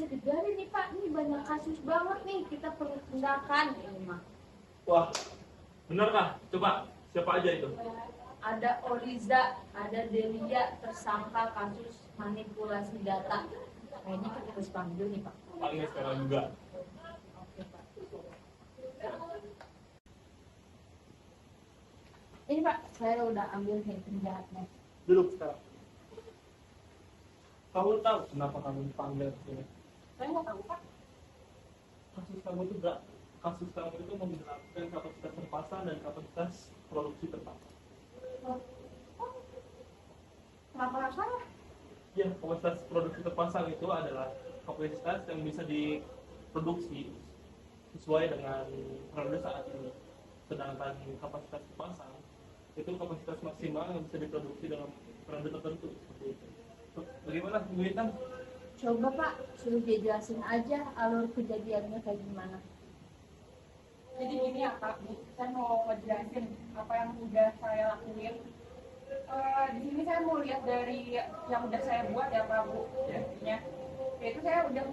bisa digali nih Pak, ini banyak kasus banget nih, kita perlu tindakan ini mah. Wah, bener kah? Coba, siapa aja itu? Ada Oliza, ada Delia tersangka kasus manipulasi data. Kayaknya kita harus panggil nih Pak. Panggil sekarang juga. Oke Pak. Ini Pak, saya udah ambil nih penjahatnya. Duduk sekarang. Kamu tahu kenapa kamu dipanggil ke sini? Saya nggak tahu Pak. Kasus kamu itu menerapkan kapasitas terpasang dan kapasitas produksi terpasang. Kenapa nggak salah? Ya, kapasitas produksi terpasang itu adalah kapasitas yang bisa diproduksi sesuai dengan periode saat ini. Sedangkan kapasitas terpasang itu kapasitas maksimal yang bisa diproduksi dalam periode tertentu seperti itu. Bagaimana, Bu Intan? Coba Pak, suruh dia jelasin aja alur kejadiannya kayak gimana. Jadi gini ya Kak, Bu, saya mau ngejelasin apa yang udah saya lakuin. Di sini saya mau lihat dari yang udah saya buat ya Pak Bu, ya. Yaitu saya udah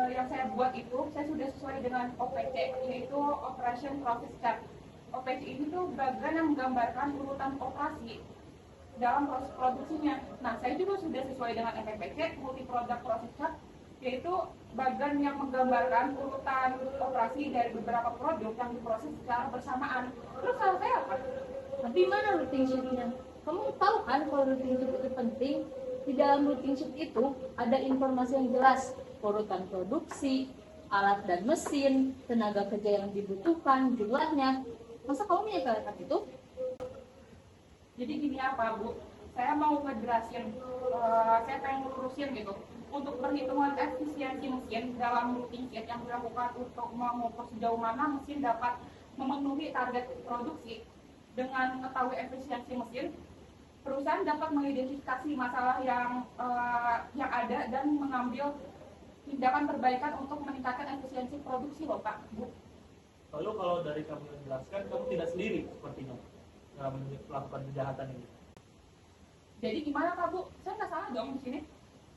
yang saya buat itu saya sudah sesuai dengan OPC, yaitu Operation Process Chart. OPC ini tuh bagian yang menggambarkan urutan operasi dalam proses produksinya. Nah, saya juga sudah sesuai dengan MPPC, Multi Product Process Chart, yaitu bagian yang menggambarkan urutan operasi dari beberapa produk yang diproses secara bersamaan. Terus kalau saya apa? Tapi mana routing sheet-nya? Kamu tahu kan kalau routing sheet itu penting? Di dalam routing sheet itu ada informasi yang jelas, urutan produksi, alat dan mesin, tenaga kerja yang dibutuhkan, jumlahnya. Masa kamu menyepelekan itu? Jadi gini apa Bu, saya mau ngejelasin, saya pengen lurusin gitu. Untuk perhitungan efisiensi mesin dalam routing sheet yang dilakukan untuk mengukur sejauh mana mesin dapat memenuhi target produksi. Dengan mengetahui efisiensi mesin, perusahaan dapat mengidentifikasi masalah yang ada dan mengambil tindakan perbaikan untuk meningkatkan efisiensi produksi loh Pak, Bu. Lalu kalau dari kamu menjelaskan, kamu tidak sendiri sepertinya dalam melakukan kejahatan ini. Jadi gimana Pak Bu? Saya nggak salah dong di sini.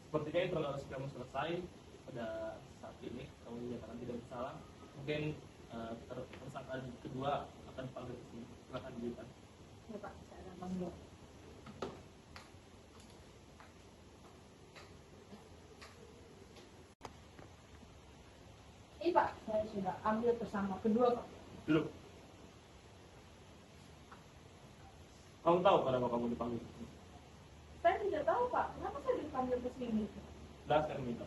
Sepertinya interogasi kamu selesai pada saat ini, kamu dinyatakan tidak bersalah. Mungkin tersangka kedua akan dipanggil ke sini. Silakan dilanjutkan. Ya Pak, saya akan panggil. Ini Pak, saya sudah ambil tersangka kedua Pak. Duduk. Kamu tahu kenapa kamu dipanggil ke sini? Saya tidak tahu Pak, kenapa saya dipanggil ke sini? Jelaskan minta.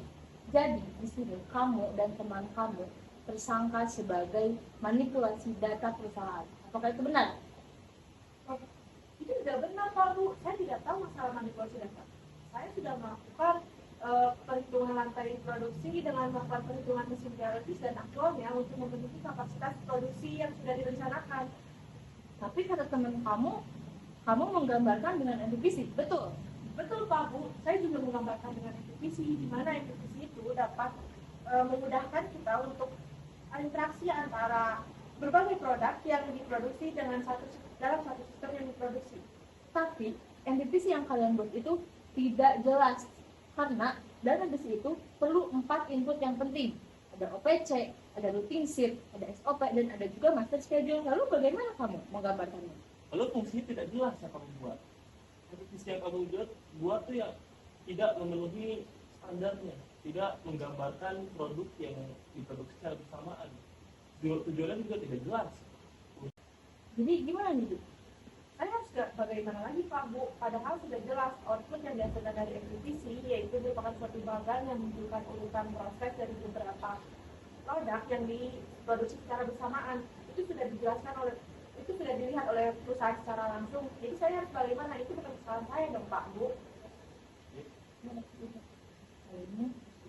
Jadi di sini kamu dan teman kamu tersangka sebagai manipulasi data perusahaan. Apakah itu benar? Oh, itu tidak benar Pak Bu, saya tidak tahu masalah manipulasi data. Saya sudah melakukan perhitungan rantai produksi dengan melakukan perhitungan mesin teoritis dan aktualnya untuk memenuhi kapasitas produksi yang sudah direncanakan. Tapi kata teman kamu menggambarkan dengan MPVC, betul? Betul Pak Bu, saya juga menggambarkan dengan MPVC, di mana MPVC itu dapat memudahkan kita untuk interaksi antara berbagai produk yang diproduksi dalam satu sistem yang diproduksi. Tapi MPVC yang kalian buat itu tidak jelas, karena dalam MPVC itu perlu 4 input yang penting. Ada OPC, ada routing sheet, ada SOP, dan ada juga master schedule. Lalu bagaimana kamu menggambarkannya? Lalu fungsinya tidak jelas yang kamu buat. Fungsi yang kamu buat tuh ya tidak memenuhi standarnya, tidak menggambarkan produk yang diproduksi secara bersamaan. Tujuannya juga tidak jelas. Jadi gimana nih, Bu? Saya harus bagaimana lagi Pak Bu, padahal sudah jelas output yang dihasilkan dari MPVC yaitu merupakan suatu bagan yang menunjukkan urutan proses dari beberapa produk yang diproduksi secara bersamaan. Itu sudah dilihat oleh perusahaan secara langsung. Jadi saya harus bagaimana, itu bukan kesalahan saya dong Pak Bu. Kayaknya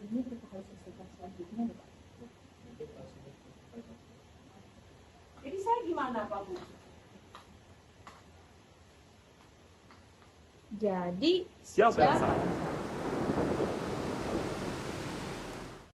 ini kita harus selesaikan selanjutnya, Pak. Jadi saya gimana Pak Bu? Jadi Siapa yang salah?